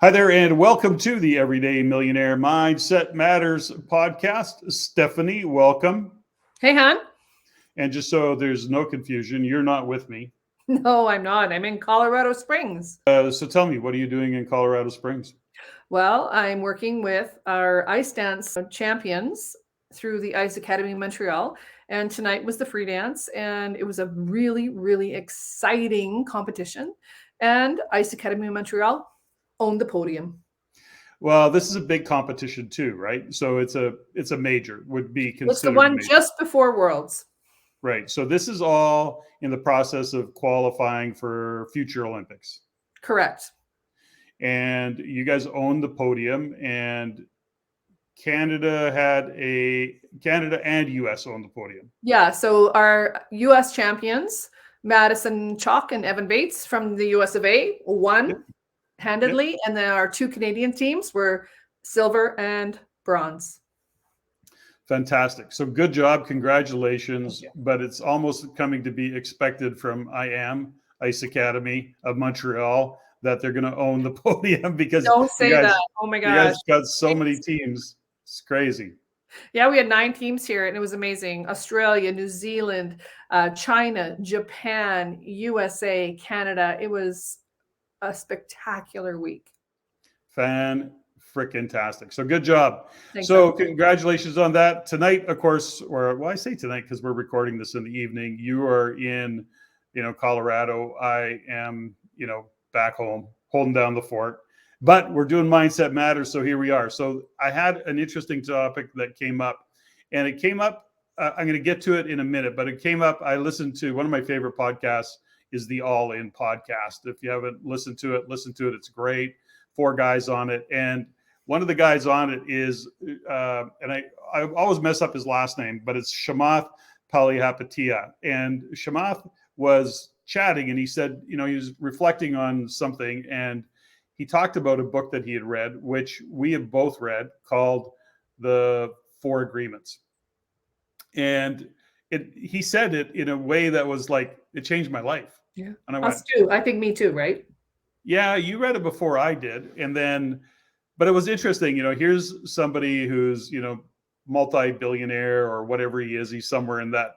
Hi there, and welcome to the Everyday Millionaire Mindset Matters podcast. Stephanie, welcome. Hey, hon. And just so there's no confusion, you're not with me. No, I'm not. I'm in Colorado Springs. So tell me, what are you doing in Colorado Springs? Well, I'm working with our ice dance champions through the Ice Academy in Montreal. And tonight was the free dance, and it was a really, really exciting competition. And Ice Academy in Montreal owned the podium. Well, this is a big competition too, right? So it's a major, would be considered. It's the one major. just before Worlds. Right. So this is all in the process of qualifying for future Olympics. Correct. And you guys own the podium, and Canada and US owned the podium. Yeah. So our US champions, Madison Chalk and Evan Bates from the US of A, won handedly. And then our two Canadian teams were silver and bronze. Fantastic. So good job. Congratulations. But it's almost coming to be expected from Ice Academy of Montreal that they're going to own the podium because don't say that. Oh my gosh. You guys got so many teams. It's crazy. Yeah, we had 9 teams here and it was amazing. Australia, New Zealand, China, Japan, USA, Canada. It was a spectacular week. Fan-frickin-tastic. So good job. Thanks, so congratulations on that. Tonight, of course, I say tonight because we're recording this in the evening. You are in, Colorado. I am, back home holding down the fort. But we're doing Mindset Matters, so here we are. So I had an interesting topic that came up, and it came up. I'm going to get to it in a minute, but it came up. I listened to one of my favorite podcasts is the All In podcast. If you haven't listened to it, listen to it. It's great. 4 guys on it, and one of the guys on it is, and I always mess up his last name, but it's Chamath Palihapitiya. And Chamath was chatting, and he said, he was reflecting on something, and he talked about a book that he had read, which we have both read, called The 4 Agreements. And he said it in a way that was like, it changed my life. Yeah, and us too. I think me too, right? Yeah, you read it before I did. And then, but it was interesting, here's somebody who's, multi-billionaire or whatever he is. He's somewhere in that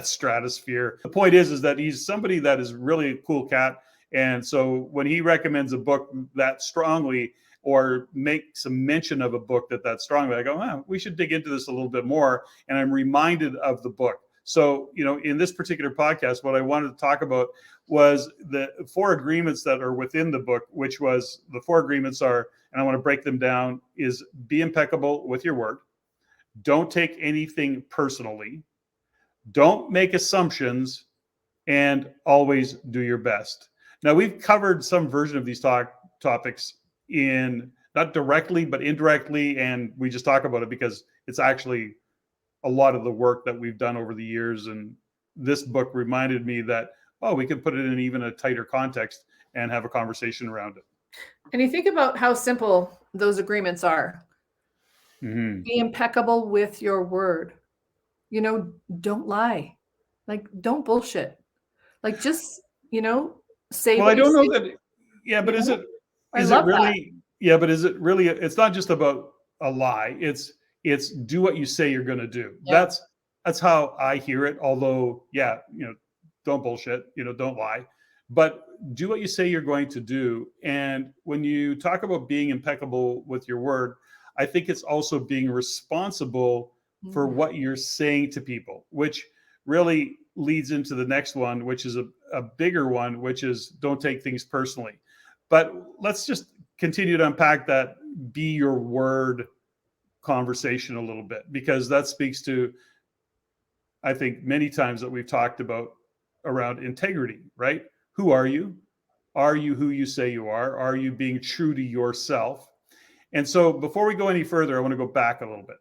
stratosphere. The point is that he's somebody that is really a cool cat. And so when he recommends a book that strongly or makes a mention of a book that strongly, I go, we should dig into this a little bit more. And I'm reminded of the book. So, in this particular podcast, what I wanted to talk about was the 4 agreements that are within the book, which was the 4 agreements are, and I want to break them down, is be impeccable with your word. Don't take anything personally. Don't make assumptions, and always do your best. Now, we've covered some version of these topics in not directly, but indirectly, and we just talk about it because it's actually a lot of the work that we've done over the years. And this book reminded me that, we can put it in even a tighter context and have a conversation around it. And you think about how simple those agreements are. Mm-hmm. Be impeccable with your word. Don't lie. Like, don't bullshit. Like, just, say. Well, I don't know that. Yeah, but is it really? Yeah, but is it really? It's not just about a lie. It's do what you say you're going to do. Yeah. That's how I hear it. Although, don't bullshit, don't lie, but do what you say you're going to do. And when you talk about being impeccable with your word, I think it's also being responsible for what you're saying to people, which really leads into the next one, which is a bigger one, which is don't take things personally. But let's just continue to unpack that be your word conversation a little bit, because that speaks to, I think, many times that we've talked about around integrity, right? Who are you? Are you who you say you are? Are you being true to yourself? And so before we go any further, I want to go back a little bit.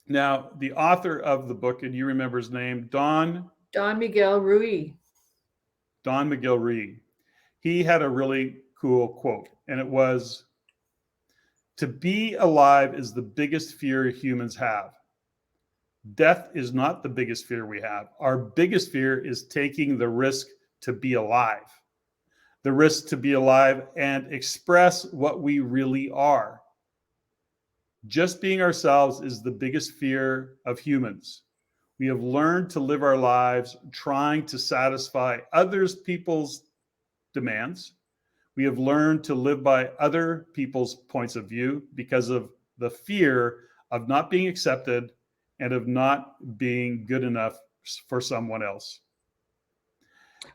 Now, the author of the book, and you remember his name, Don Miguel Ruiz. Don Miguel Ruiz. He had a really cool quote, and it was, "To be alive is the biggest fear humans have. Death is not the biggest fear we have. Our biggest fear is taking the risk to be alive. the risk to be alive, and express what we really are. Just being ourselves is the biggest fear of humans. We have learned to live our lives trying to satisfy others people's demands. We have learned to live by other people's points of view because of the fear of not being accepted and of not being good enough for someone else.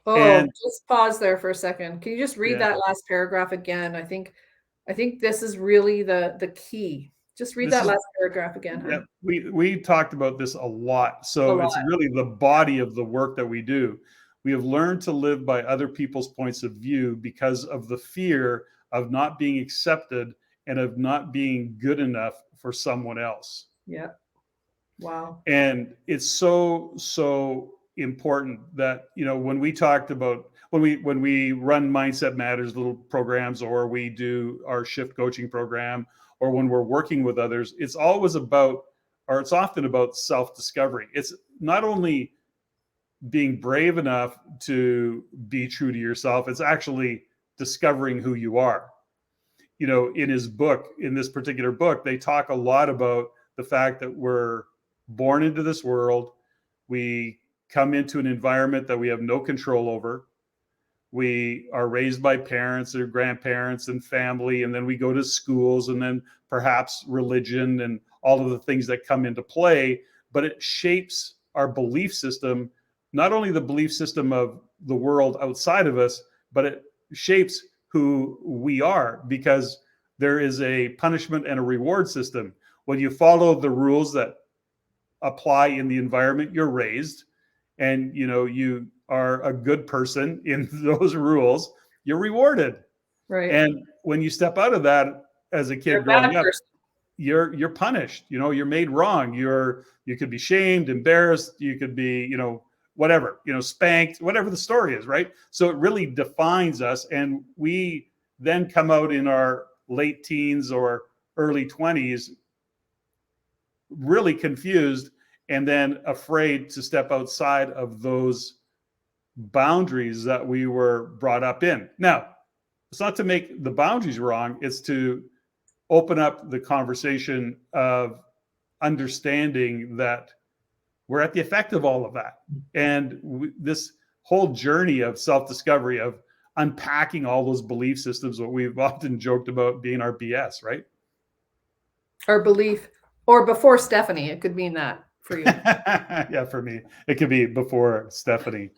Oh, And just pause there for a second. Can you just read yeah, that last paragraph again? I think this is really the key. Just read this that is last paragraph again, yeah, hon. we talked about this a lot. A So lot. it's really the body of the work that we do. We have learned to live by other people's points of view because of the fear of not being accepted and of not being good enough for someone else. Yeah. Wow. And it's so important that, when we talked about when we run Mindset Matters little programs, or we do our shift coaching program, or when we're working with others, it's always about, or it's often about, self-discovery. It's not only being brave enough to be true to yourself, it's actually discovering who you are. In his book, in this particular book, they talk a lot about the fact that we're born into this world. We come into an environment that we have no control over. We are raised by parents or grandparents and family, and then we go to schools, and then perhaps religion and all of the things that come into play. But it shapes our belief system, not only the belief system of the world outside of us, but it shapes who we are, because there is a punishment and a reward system. When you follow the rules that apply in the environment you're raised, and you are a good person in those rules, you're rewarded. Right. And when you step out of that as a You're kid a bad growing up, person. you're punished. You're made wrong. You could be shamed, embarrassed, you could be whatever, spanked, whatever the story is, right? So it really defines us, and we then come out in our late teens or early 20s really confused, and then afraid to step outside of those boundaries that we were brought up in. Now, it's not to make the boundaries wrong, it's to open up the conversation of understanding that we're at the effect of all of that. And this whole journey of self-discovery, of unpacking all those belief systems, what we've often joked about being our BS, right? Or belief, or before Stephanie, it could mean that for you. Yeah, for me, it could be before Stephanie.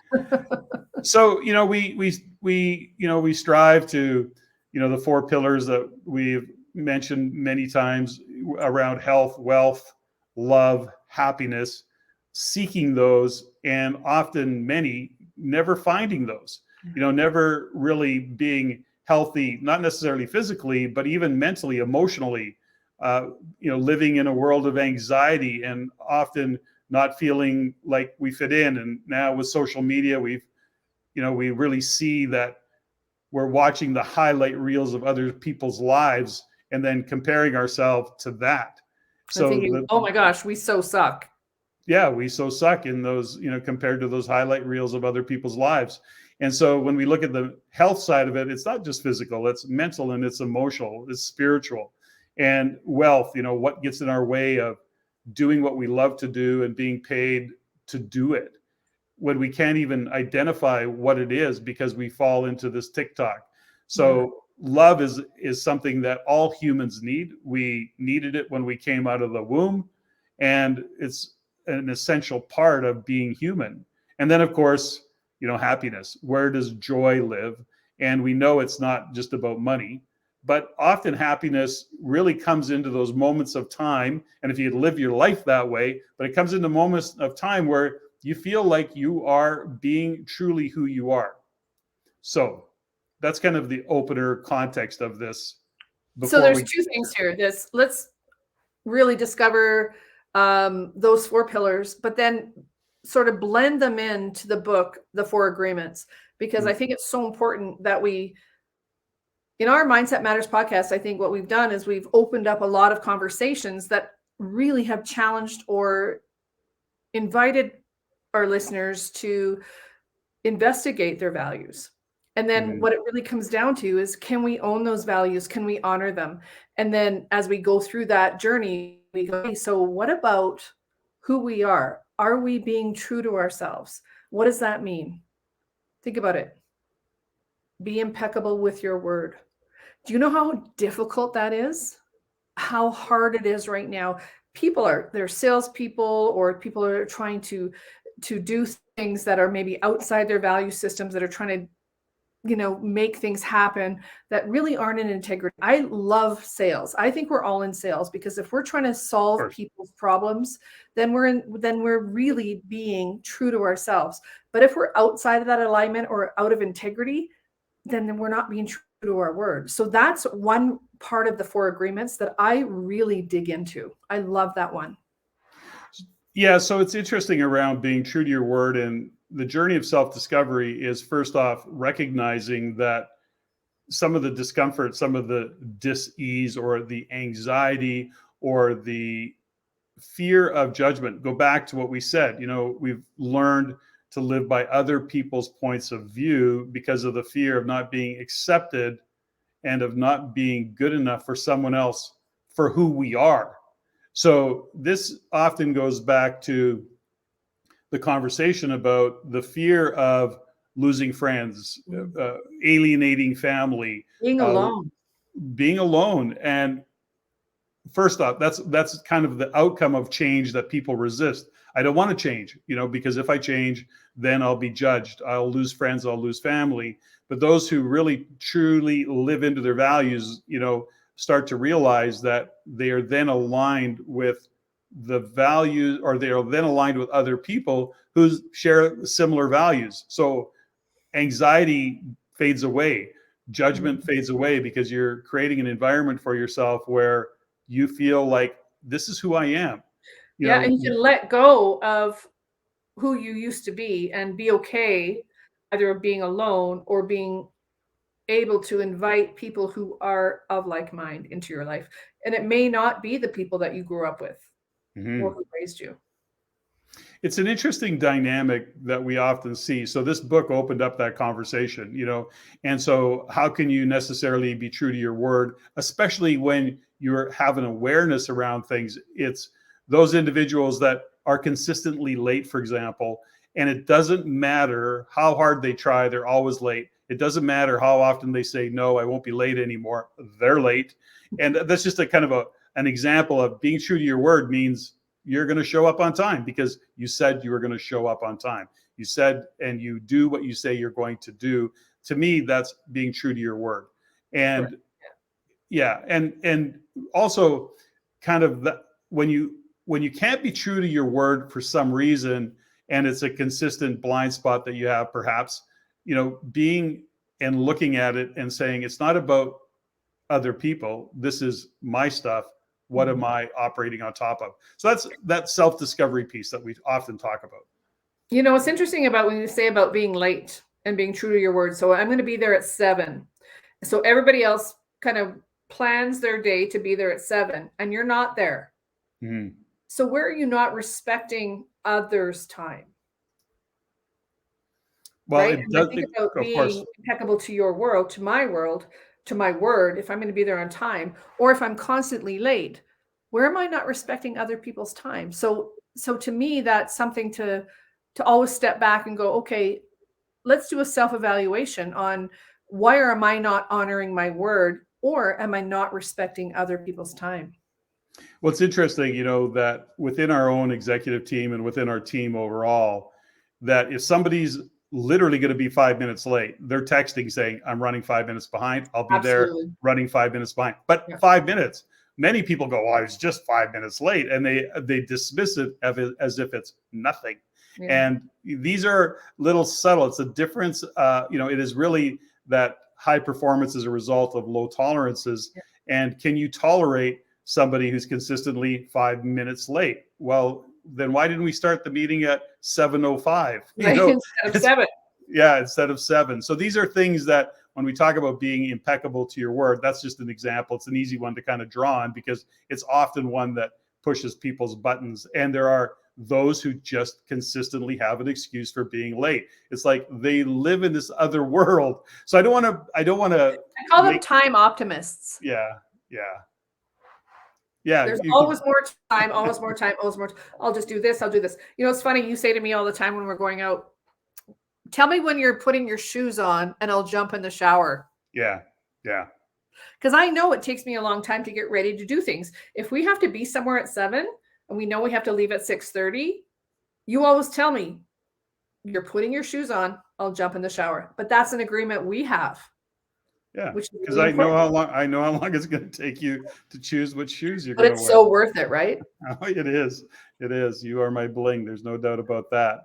So, we strive to, the four pillars that we've mentioned many times around health, wealth, love, happiness, seeking those, and often many never finding those, never really being healthy, not necessarily physically, but even mentally, emotionally, living in a world of anxiety, and often not feeling like we fit in. And now with social media, we really see that we're watching the highlight reels of other people's lives and then comparing ourselves to that. I'm thinking, oh my gosh, we so suck. Yeah, we so suck in those, compared to those highlight reels of other people's lives. And so when we look at the health side of it, it's not just physical, it's mental, and it's emotional, it's spiritual. And wealth, what gets in our way of doing what we love to do and being paid to do it, when we can't even identify what it is because we fall into this TikTok. So love is something that all humans need. We needed it when we came out of the womb, and it's an essential part of being human. And then, of course, happiness. Where does joy live? And we know it's not just about money, but often happiness really comes into those moments of time. And if you live your life that way, but it comes into moments of time where you feel like you are being truly who you are. So that's kind of the opener context of this. So there's two things here. Let's really discover those four pillars, but then sort of blend them into the book, The Four Agreements, because I think it's so important that in our Mindset Matters podcast, I think what we've done is we've opened up a lot of conversations that really have challenged or invited our listeners to investigate their values And then Mhm. what it really comes down to is, can we own those values? Can we honor them? And then as we go through that journey, we go, "Hey, so what about who we are? Are we being true to ourselves? What does that mean?" Think about it. Be impeccable with your word. Do you know how difficult that is? How hard it is right now. They're salespeople, or people are trying to do things that are maybe outside their value systems, that are trying to, make things happen that really aren't in integrity. I love sales. I think we're all in sales, because if we're trying to Of solve course. people's problems, then we're really being true to ourselves. But if we're outside of that alignment or out of integrity, then we're not being true to our word. So that's one part of the 4 agreements that I really dig into. I love that one. Yeah, so it's interesting around being true to your word, and the journey of self-discovery is first off recognizing that some of the discomfort, some of the dis-ease or the anxiety or the fear of judgment go back to what we said. We've learned to live by other people's points of view because of the fear of not being accepted and of not being good enough for someone else for who we are. So this often goes back to the conversation about the fear of losing friends, alienating family, Being uh, alone. being alone. And first off, that's kind of the outcome of change that people resist. I don't want to change, because if I change, then I'll be judged. I'll lose friends, I'll lose family. But those who really truly live into their values, start to realize that they are then aligned with the values, or they are then aligned with other people who share similar values. So anxiety fades away, judgment Mhm. fades away, because you're creating an environment for yourself where you feel like this is who I am. You Yeah, and know, you can let go of who you used to be and be okay either being alone or being able to invite people who are of like mind into your life. And it may not be the people that you grew up with or mhm. who raised you. It's an interesting dynamic that we often see. So this book opened up that conversation, and so how can you necessarily be true to your word, especially when you have an awareness around things? It's those individuals that are consistently late, for example, and it doesn't matter how hard they try, they're always late. It doesn't matter how often they say, no, I won't be late anymore. They're late. And that's just a kind of an example of being true to your word means you're going to show up on time because you said you were going to show up on time. You said and you do what you say you're going to do. To me, that's being true to your word. Correct. And yeah, and also kind of when you can't be true to your word for some reason, and it's a consistent blind spot that you have, perhaps, being and looking at it and saying it's not about other people. This is my stuff. What am Mhm. I operating on top of? So that's that self-discovery piece that we often talk about. What's interesting about when you say about being late and being true to your word. So I'm going to be there at 7. So everybody else kind of plans their day to be there at 7, and you're not there. Mhm. So where are you not respecting others' time? Well, Right? it And I does. think about Of course. being impeccable to your world, to my word, if I'm going to be there on time, or if I'm constantly late, where am I not respecting other people's time? So to me, that's something to always step back and go, okay, let's do a self-evaluation on why am I not honoring my word, or am I not respecting other people's time? Well, it's interesting, that within our own executive team and within our team overall, that if somebody's literally going to be 5 minutes late, they're texting saying, I'm running 5 minutes behind. I'll be there Absolutely. running 5 minutes behind. But Yeah. 5 minutes. Many people go, oh, I was just 5 minutes late. And they dismiss it as if it's nothing. Yeah. And these are little subtle. It's a difference. It is really that high performance is a result of low tolerances. Yeah. And can you tolerate somebody who's consistently 5 minutes late? Well, then why didn't we start the meeting at 7:05? Right. Instead of It's 7. yeah, instead of 7. So these are things that when we talk about being impeccable to your word, that's just an example. It's an easy one to kind of draw on because it's often one that pushes people's buttons. And there are those who just consistently have an excuse for being late. It's like they live in this other world. So I don't want to I call them time optimists. Yeah. There's always more time, always more time, always more. I'll just do this. I'll do this. It's funny. You say to me all the time when we're going out, tell me when you're putting your shoes on and I'll jump in the shower. Yeah. Because I know it takes me a long time to get ready to do things. If we have to be somewhere at 7 and we know we have to leave at 6:30, you always tell me, you're putting your shoes on, I'll jump in the shower. But that's an agreement we have. Yeah, because I know how long it's going to take you to choose which shoes you're going to wear. But it's so worth it, right? Oh, it is. You are my bling. There's no doubt about that.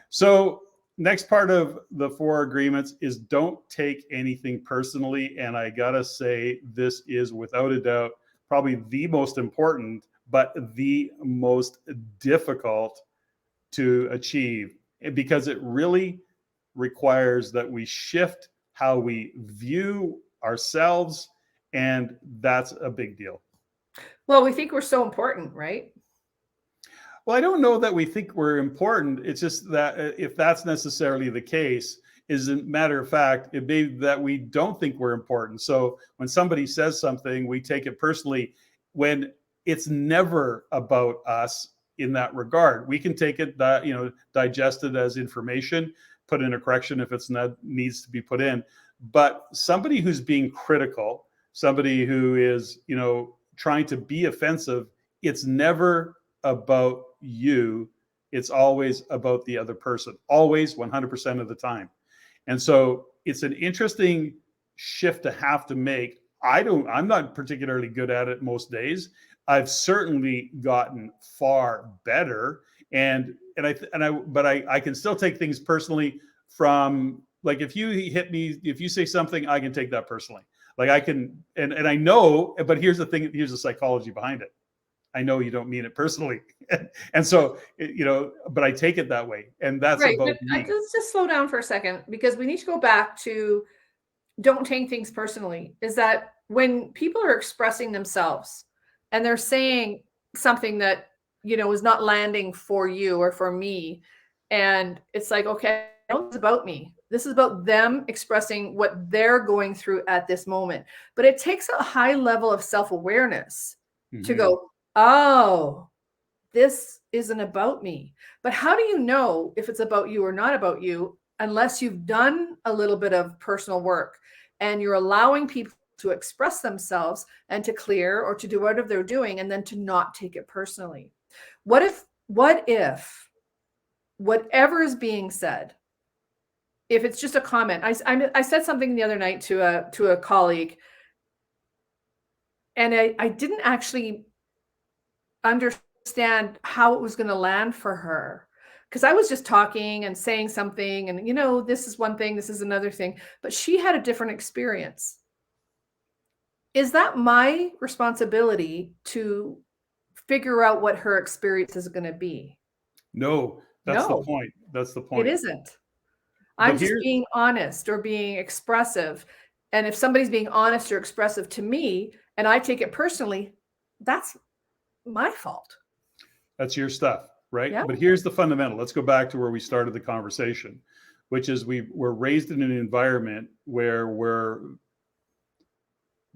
So next part of the 4 agreements is don't take anything personally. And I got to say, this is without a doubt probably the most important, but the most difficult to achieve, because it really requires that we shift how we view ourselves, and that's a big deal. Well, we think we're so important, right? Well, I don't know that we think we're important. It's just that if that's necessarily the case, as a matter of fact, it may be that we don't think we're important. So when somebody says something, we take it personally when it's never about us in that regard. We can take it, digest it as information, put in a correction if it's not needs to be put in. But somebody who's being critical, somebody who is, trying to be offensive, it's never about you. It's always about the other person, always 100% of the time. And so it's an interesting shift to have to make. I'm not particularly good at it most days. I've certainly gotten far better. But I can still take things personally from, like, if you hit me, if you say something, I can take that personally. Like I can, and I know, but here's the thing, here's the psychology behind it. I know you don't mean it personally. And so, but I take it that way. And that's right. About me. Let's just slow down for a second, because we need to go back to don't take things personally. Is that when people are expressing themselves and they're saying something that, is not landing for you or for me, and it's like, okay, it's about me. This is about them expressing what they're going through at this moment. But it takes a high level of self-awareness to go, oh, this isn't about me. But how do you know if it's about you or not about you unless you've done a little bit of personal work and you're allowing people to express themselves and to clear or to do whatever they're doing, and then to not take it personally? What if whatever is being said, if it's just a comment, I said something the other night to a colleague, and I didn't actually understand how it was going to land for her, because I was just talking and saying something, and this is one thing, this is another thing, but she had a different experience. Is that my responsibility to figure out what her experience is going to be? No, that's the point. That's the point. It isn't. I'm just being honest or being expressive. And if somebody's being honest or expressive to me and I take it personally, that's my fault. That's your stuff, right? Yeah. But here's the fundamental. Let's go back to where we started the conversation, which is we're raised in an environment where we're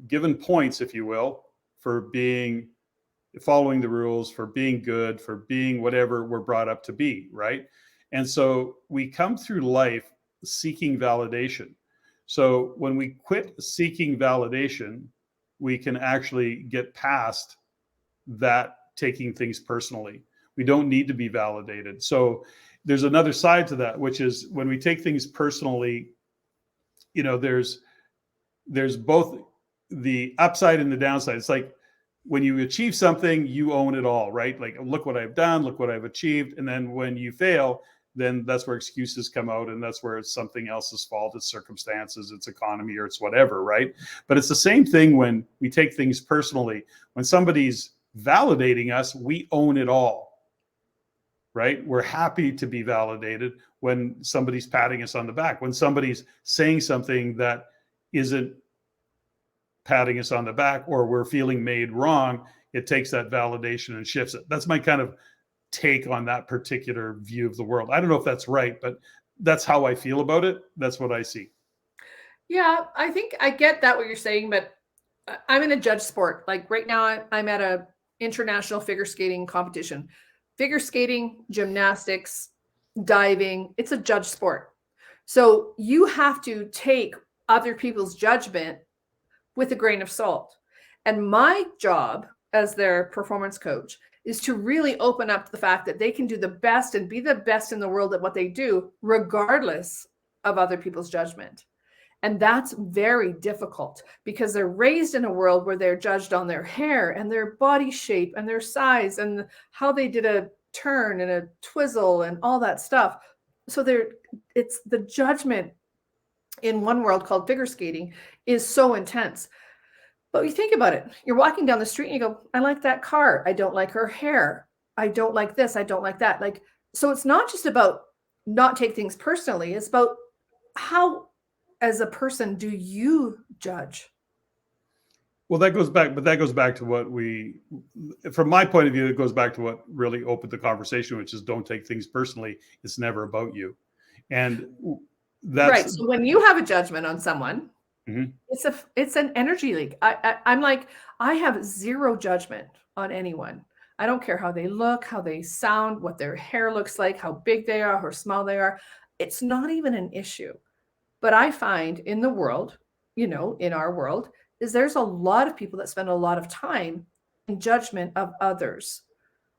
given points, if you will, for following the rules, for being good, for being whatever we're brought up to be, right? And so we come through life seeking validation. So when we quit seeking validation, we can actually get past that taking things personally. We don't need to be validated. So there's another side to that, which is when we take things personally, there's both the upside and the downside. It's like when you achieve something, you own it all, right? Like, look what I've done, look what I've achieved. And then when you fail, then that's where excuses come out, and that's where it's something else's fault, it's circumstances, it's economy, or it's whatever, right? But it's the same thing when we take things personally. When somebody's validating us, we own it all, right? We're happy to be validated when somebody's patting us on the back, when somebody's saying something that isn't patting us on the back, or we're feeling made wrong, it takes that validation and shifts it. That's my kind of take on that particular view of the world. I don't know if that's right, but that's how I feel about it. That's what I see. Yeah, I think I get that what you're saying, but I'm in a judge sport. Like right now, I'm at a international figure skating competition. Figure skating, gymnastics, diving, it's a judge sport. So you have to take other people's judgment with a grain of salt. And my job as their performance coach is to really open up to the fact that they can do the best and be the best in the world at what they do, regardless of other people's judgment. And that's very difficult because they're raised in a world where they're judged on their hair and their body shape and their size and how they did a turn and a twizzle and all that stuff. So it's the judgment in one world called figure skating is so intense. But you think about it, you're walking down the street and you go, I like that car. I don't like her hair. I don't like this. I don't like that. Like, so it's not just about not take things personally. It's about how, as a person, do you judge? Well, that goes back to what from my point of view, it goes back to what really opened the conversation, which is don't take things personally. It's never about you. And that's right. So when you have a judgment on someone, mm-hmm. it's an energy leak. I'm like, I have zero judgment on anyone. I don't care how they look, how they sound, what their hair looks like, how big they are, how small they are. It's not even an issue. But I find in the world, in our world, is there's a lot of people that spend a lot of time in judgment of others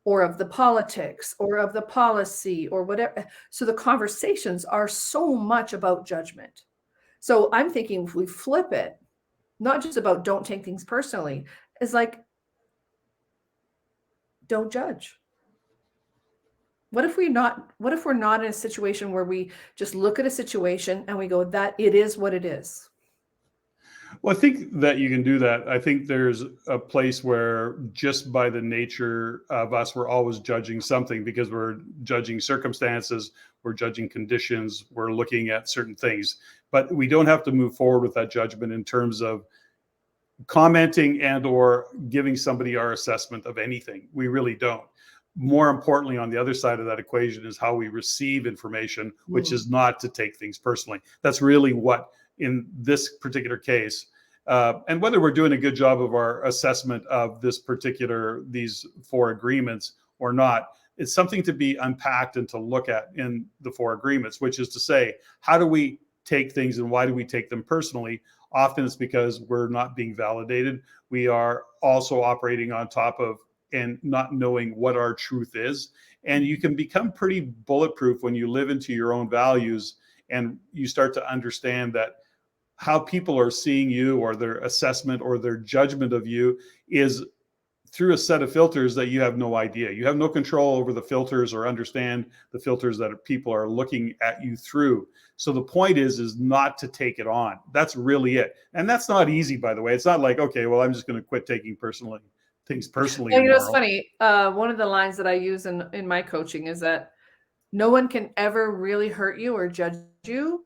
or of the politics or of the policy or whatever. So the conversations are so much about judgment. So I'm thinking if we flip it, not just about don't take things personally, it's like, don't judge. What if we're not in a situation where we just look at a situation and we go, that it is what it is? Well, I think that you can do that. I think there's a place where just by the nature of us, we're always judging something because we're judging circumstances, we're judging conditions, we're looking at certain things. But we don't have to move forward with that judgment in terms of commenting and or giving somebody our assessment of anything. We really don't. More importantly, on the other side of that equation is how we receive information, which is not to take things personally. That's really what, in this particular case, and whether we're doing a good job of our assessment of these 4 agreements or not, it's something to be unpacked and to look at in the 4 agreements, which is to say, how do we take things and why do we take them personally? Often it's because we're not being validated. We are also operating on top of and not knowing what our truth is. And you can become pretty bulletproof when you live into your own values and you start to understand that how people are seeing you or their assessment or their judgment of you is through a set of filters that you have no idea. You have no control over the filters or understand the filters that people are looking at you through. So the point is not to take it on. That's really it. And that's not easy, by the way. It's not like, okay, well, I'm just going to quit taking things personally. Well, it's funny. One of the lines that I use in my coaching is that no one can ever really hurt you or judge you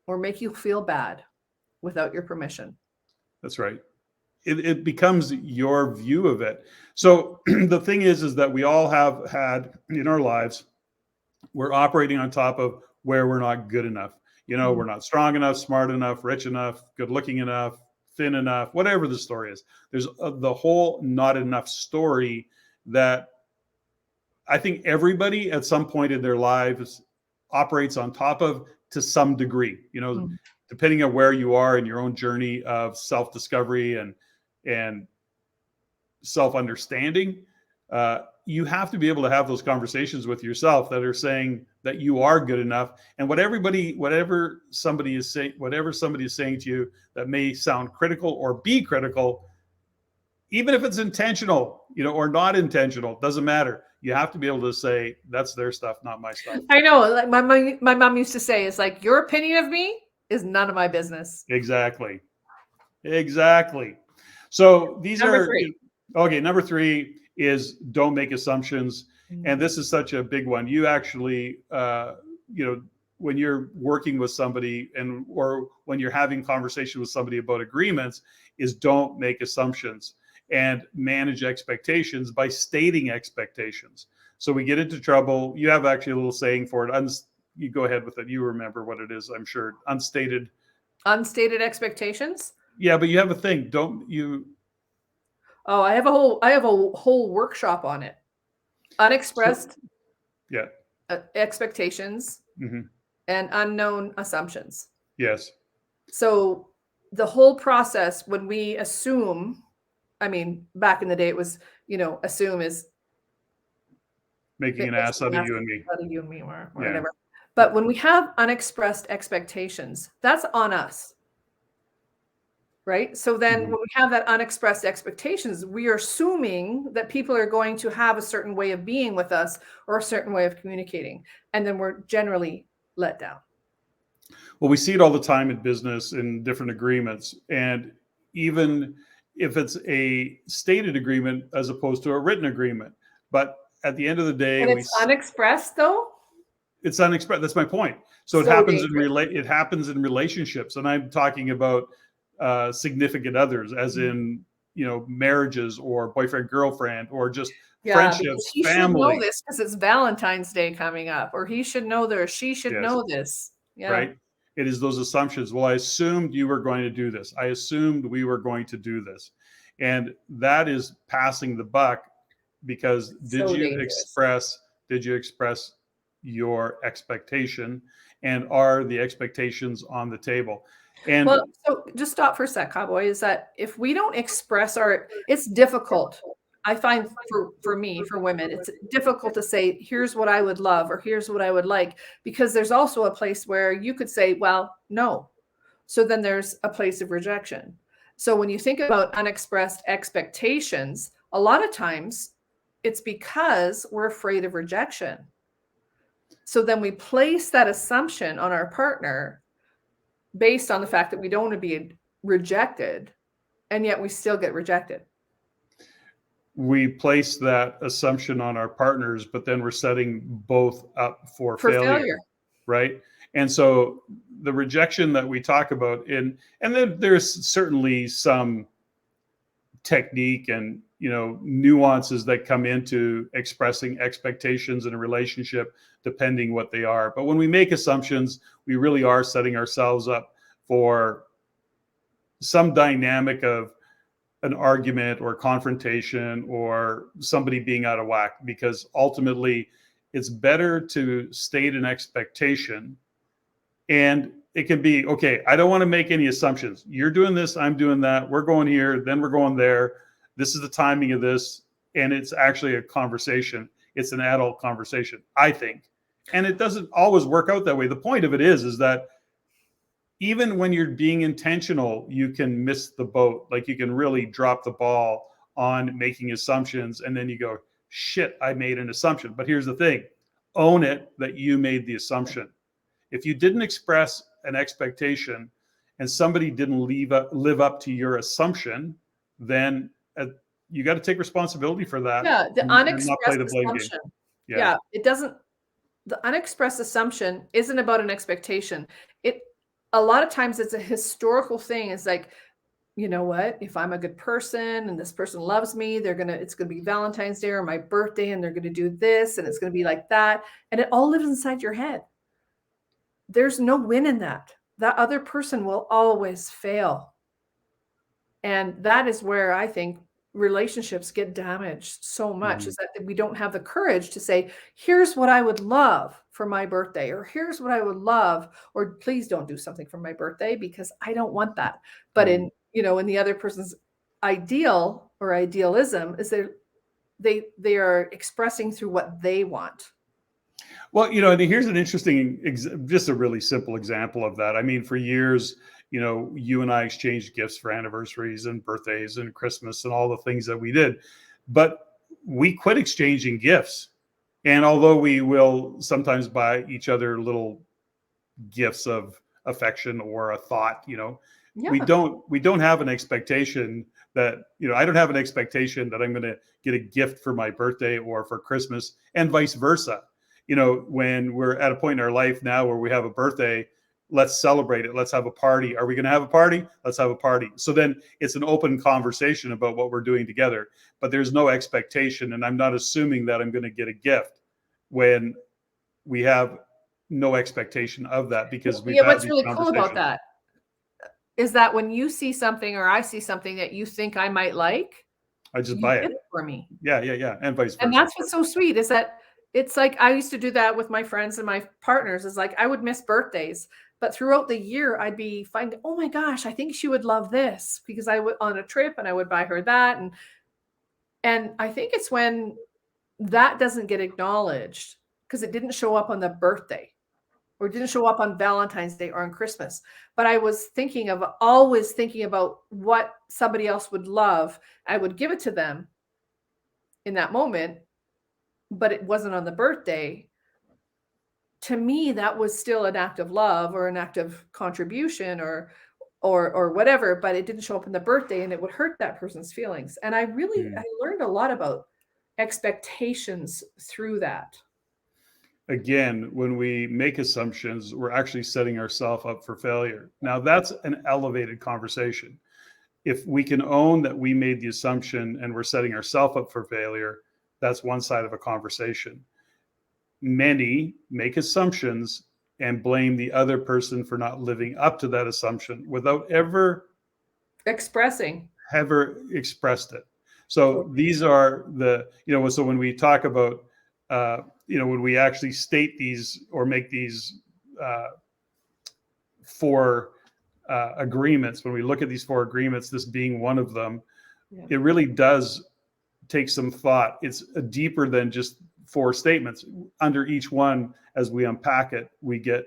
or make you feel bad without your permission. That's right. It becomes your view of it. So the thing is that we all have had in our lives, we're operating on top of where we're not good enough. We're not strong enough, smart enough, rich enough, good looking enough, thin enough, whatever the story is. There's the whole not enough story that I think everybody at some point in their lives operates on top of to some degree, depending on where you are in your own journey of self-discovery and self-understanding. You have to be able to have those conversations with yourself that are saying that you are good enough. And whatever somebody is saying to you that may sound critical or be critical, even if it's intentional, or not intentional, doesn't matter. You have to be able to say, that's their stuff, not my stuff. I know. Like my mom used to say, it's like, your opinion of me is none of my business. Exactly. So Number 3. Okay. Number 3 is don't make assumptions. And this is such a big one. You actually, when you're working with somebody or when you're having conversation with somebody about agreements, is don't make assumptions and manage expectations by stating expectations. So we get into trouble. You have actually a little saying for it. You go ahead with it. You remember what it is, I'm sure. Unstated expectations. Yeah, but you have a thing, don't you? Oh, I have a whole workshop on it. Unexpressed Yeah. Expectations Mm-hmm. and unknown assumptions. Yes. So the whole process, when we assume, I mean, back in the day, it was, assume is Making an ass out of you and me. Out of you and me, or whatever. Yeah. But when we have unexpressed expectations, that's on us. Right. So then when we have that unexpressed expectations, we are assuming that people are going to have a certain way of being with us or a certain way of communicating. And then we're generally let down. Well, we see it all the time in business in different agreements. And even if it's a stated agreement as opposed to a written agreement. But at the end of the day, And it's unexpressed, though. It's unexpressed. That's my point. So it happens it happens in relationships. And I'm talking about significant others, as in, marriages or boyfriend, girlfriend, or just friendships, he family. should know this because it's Valentine's Day coming up, or he should know this, or she should know this. Yeah. Right. It is those assumptions. Well, I assumed you were going to do this. I assumed we were going to do this. And that is passing the buck, because did you express your expectation, and are the expectations on the table? And well, so just stop for a sec, Cowboy, is that if we don't express it's difficult. I find for me, for women, it's difficult to say, here's what I would love, or here's what I would like, because there's also a place where you could say, well, no. So then there's a place of rejection. So when you think about unexpressed expectations, a lot of times it's because we're afraid of rejection. So then we place that assumption on our partner based on the fact that we don't want to be rejected, and yet we still get rejected. We place that assumption on our partners, but then we're setting both up for failure. Right? And so the rejection that we talk about, and then there's certainly some technique and nuances that come into expressing expectations in a relationship, depending what they are. But when we make assumptions, we really are setting ourselves up for some dynamic of an argument or confrontation or somebody being out of whack, because ultimately it's better to state an expectation. And it can be, okay, I don't want to make any assumptions. You're doing this, I'm doing that. We're going here, then we're going there. This is the timing of this. And it's actually a conversation. It's an adult conversation, I think. And it doesn't always work out that way. The point of it is that even when you're being intentional, you can miss the boat. Like, you can really drop the ball on making assumptions. And then you go, shit, I made an assumption. But here's the thing. Own it that you made the assumption. If you didn't express an expectation and somebody didn't live up to your assumption, then you got to take responsibility for that. Yeah, the unexpressed not play the blame assumption. Game. Yeah, it doesn't. The unexpressed assumption isn't about an expectation. A lot of times it's a historical thing. It's like, you know what? If I'm a good person and this person loves me, it's gonna be Valentine's Day or my birthday, and they're gonna do this, and it's gonna be like that, and it all lives inside your head. There's no win in that. That other person will always fail. And that is where I think relationships get damaged so much, is that we don't have the courage to say, here's what I would love for my birthday, or here's what I would love, or please don't do something for my birthday because I don't want that. But in the other person's ideal or idealism is they are expressing through what they want. Well, and here's an interesting, just a really simple example of that. I mean, for years, you and I exchanged gifts for anniversaries and birthdays and Christmas and all the things that we did. But we quit exchanging gifts. And although we will sometimes buy each other little gifts of affection or a thought, we don't have an expectation that, I don't have an expectation that I'm going to get a gift for my birthday or for Christmas, and vice versa. When we're at a point in our life now where we have a birthday, let's celebrate it. Let's have a party. Are we going to have a party? Let's have a party. So then it's an open conversation about what we're doing together, but there's no expectation. And I'm not assuming that I'm going to get a gift when we have no expectation of that, because we've had what's these really cool about conversations. that is that when you see something or I see something that you think I might like, I just you buy get it. it for me. Yeah. And vice versa. And that's what's so sweet, is that it's like I used to do that with my friends and my partners. Is like I would miss birthdays, but throughout the year I'd be finding, oh my gosh, I think she would love this, because I would on a trip and I would buy her that. And I think it's when that doesn't get acknowledged because it didn't show up on the birthday, or didn't show up on Valentine's Day or on Christmas. But I was always thinking about what somebody else would love. I would give it to them in that moment, but it wasn't on the birthday. To me, that was still an act of love or an act of contribution or whatever, but it didn't show up in the birthday, and it would hurt that person's feelings. And I learned a lot about expectations through that. Again, when we make assumptions, we're actually setting ourselves up for failure. Now, that's an elevated conversation. If we can own that we made the assumption and we're setting ourselves up for failure, that's one side of a conversation. Many make assumptions and blame the other person for not living up to that assumption without ever expressed it. So these are the, so when we talk about, when we actually state these or make these 4 agreements, when we look at these 4 agreements, this being one of them, it really does take some thought. It's deeper than just 4 statements. Under each one, as we unpack it, we get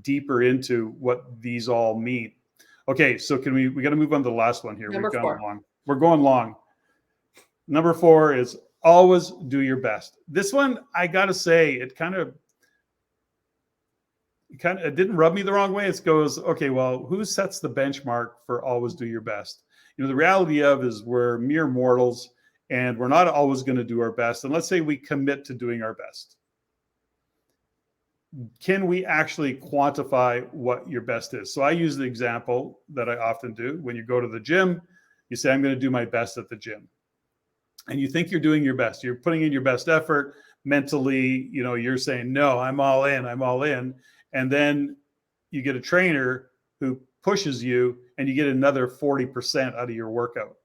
deeper into what these all mean. Okay, so we got to move on to the last one here. Number 4. We're going long. Number 4 is always do your best. This one, I got to say, it didn't rub me the wrong way. It goes, okay, well, who sets the benchmark for always do your best? The reality is we're mere mortals, and we're not always going to do our best. And let's say we commit to doing our best. Can we actually quantify what your best is? So I use the example that I often do. When you go to the gym, you say, I'm going to do my best at the gym. And you think you're doing your best. You're putting in your best effort mentally. You're saying, no, I'm all in. And then you get a trainer who pushes you, and you get another 40% out of your workout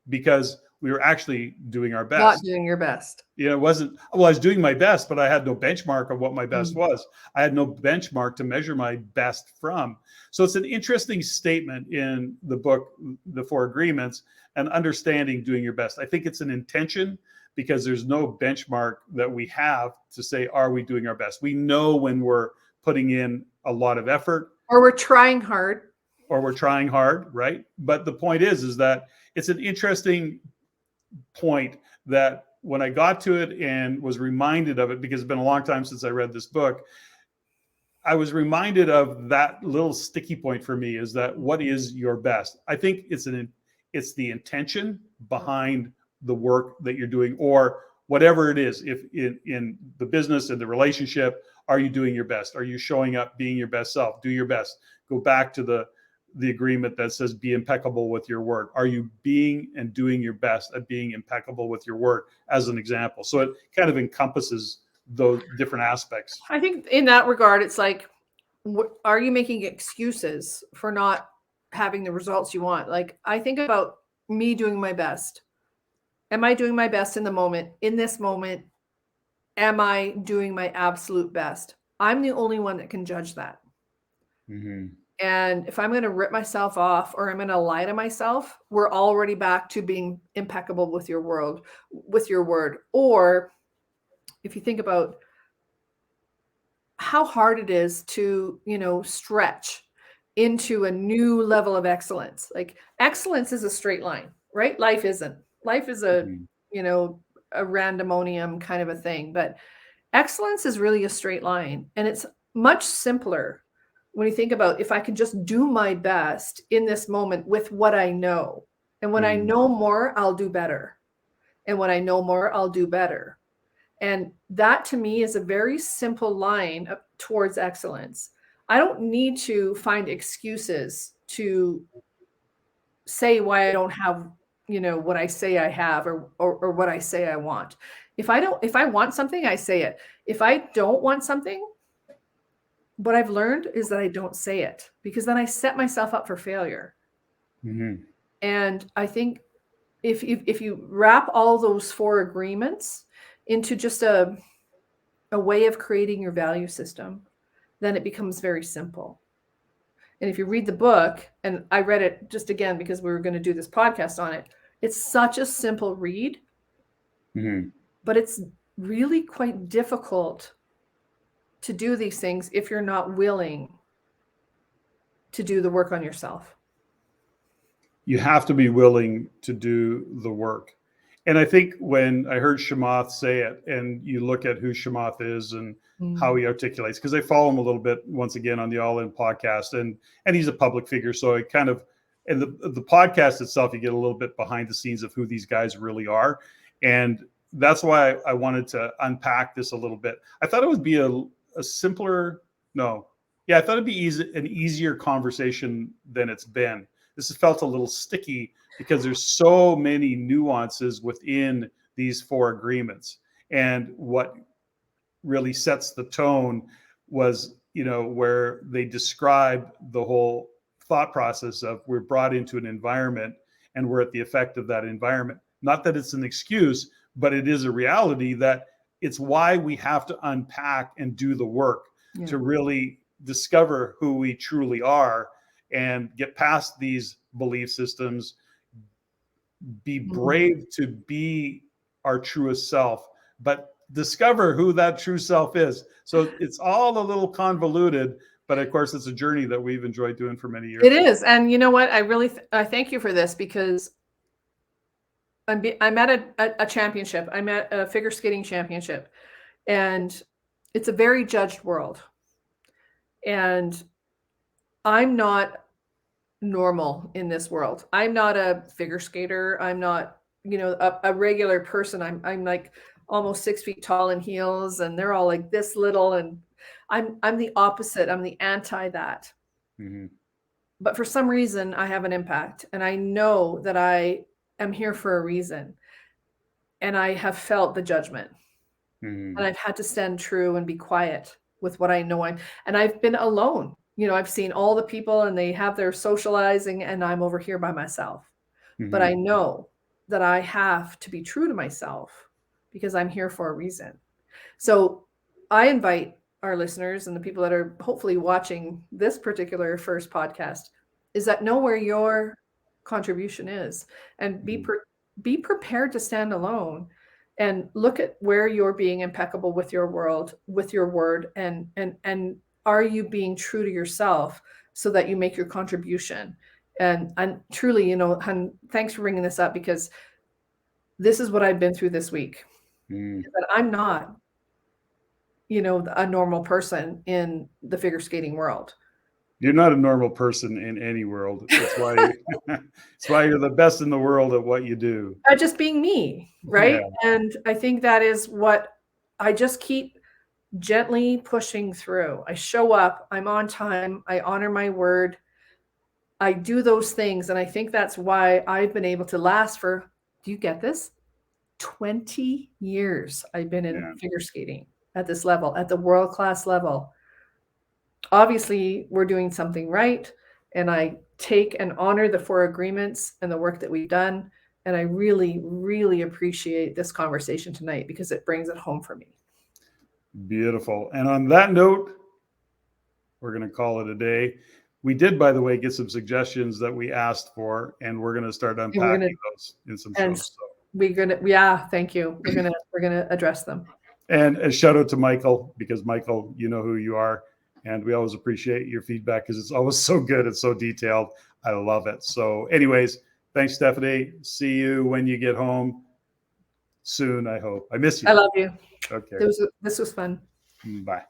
because we were actually doing our best. Not doing your best. It wasn't, well, I was doing my best, but I had no benchmark of what my best was. I had no benchmark to measure my best from. So it's an interesting statement in the book, The 4 Agreements, and understanding doing your best. I think it's an intention because there's no benchmark that we have to say, are we doing our best? We know when we're putting in a lot of effort. Or we're trying hard. Right? But the point is that it's an interesting point that when I got to it and was reminded of it, because it's been a long time since I read this book, I was reminded of that little sticky point for me, is that what is your best? I think it's the intention behind the work that you're doing, or whatever it is. If in the business and the relationship, are you doing your best? Are you showing up being your best self? Do your best. Go back to the agreement that says be impeccable with your word. Are you being and doing your best at being impeccable with your word, as an example? So it kind of encompasses those different aspects. I think in that regard, it's like, are you making excuses for not having the results you want? Like, I think about me doing my best. Am I doing my best in the moment? In this moment, am I doing my absolute best? I'm the only one that can judge that. Mm-hmm. And if I'm going to rip myself off or I'm going to lie to myself, we're already back to being impeccable with your word. Or if you think about how hard it is to, stretch into a new level of excellence. Like, excellence is a straight line, right? Life isn't. Life is a, a randomonium kind of a thing, but excellence is really a straight line. And it's much simpler when you think about, if I can just do my best in this moment with what I know. And when I know more, I'll do better. And when I know more, I'll do better. And that to me is a very simple line towards excellence. I don't need to find excuses to say why I don't have, what I say I have, or what I say I want. If I want something, I say it. If I don't want something, what I've learned is that I don't say it, because then I set myself up for failure. Mm-hmm. And I think if you wrap all those 4 agreements into just a way of creating your value system, then it becomes very simple. And if you read the book, and I read it just again because we were going to do this podcast on it, it's such a simple read, Mm-hmm. but it's really quite difficult to do these things if you're not willing to do the work on yourself. You have to be willing to do the work. And I think when I heard Chamath say it, and you look at who Chamath is and how he articulates, because I follow him a little bit once again on the All In podcast, and he's a public figure, so I kind of, and the podcast itself, you get a little bit behind the scenes of who these guys really are, and that's why I wanted to unpack this a little bit. I thought it would be a simpler, no, yeah, I thought it'd be an easier conversation than it's been. This has felt a little sticky because there's so many nuances within these 4 agreements. And what really sets the tone was, where they describe the whole thought process of we're brought into an environment and we're at the effect of that environment. Not that it's an excuse, but it is a reality that it's why we have to unpack and do the work to really discover who we truly are and get past these belief systems, be brave to be our truest self, but discover who that true self is. So it's all a little convoluted, but of course it's a journey that we've enjoyed doing for many years. It is. And you know what? I really I thank you for this, because I'm at a championship. I'm at a figure skating championship, and it's a very judged world. And I'm not normal in this world. I'm not a figure skater. I'm not, a regular person. I'm like almost 6 feet tall in heels, and they're all like this little, and I'm the opposite. I'm the anti that. Mm-hmm. But for some reason, I have an impact, and I know that I am here for a reason. And I have felt the judgment, and I've had to stand true and be quiet with what I know. And I've been alone. I've seen all the people, and they have their socializing, and I'm over here by myself. But I know that I have to be true to myself, because I'm here for a reason. So I invite our listeners and the people that are hopefully watching this particular first podcast is that know where your contribution is, and be prepared to stand alone, and look at where you're being impeccable with your world, with your word, and are you being true to yourself so that you make your contribution? And truly, and thanks for bringing this up, because this is what I've been through this week. That I'm not, a normal person in the figure skating world. You're not a normal person in any world. That's why it's why you're the best in the world at what you do. Just being me, right? Yeah. And I think that is what I just keep gently pushing through. I show up, I'm on time, I honor my word, I do those things. And I think that's why I've been able to last for, do you get this? 20 years I've been in figure skating at this level, at the world-class level. Obviously, we're doing something right. And I take and honor the 4 agreements and the work that we've done. And I really, really appreciate this conversation tonight, because it brings it home for me. Beautiful. And on that note, we're going to call it a day. We did, by the way, get some suggestions that we asked for, and we're going to start unpacking those in some shows. So. We're going to, thank you. We're going to address them. And a shout out to Michael, because Michael, you know who you are. And we always appreciate your feedback, because it's always so good. It's so detailed. I love it. So anyways, thanks, Stephanie. See you when you get home soon, I hope. I miss you. I love you. Okay. This was fun. Bye.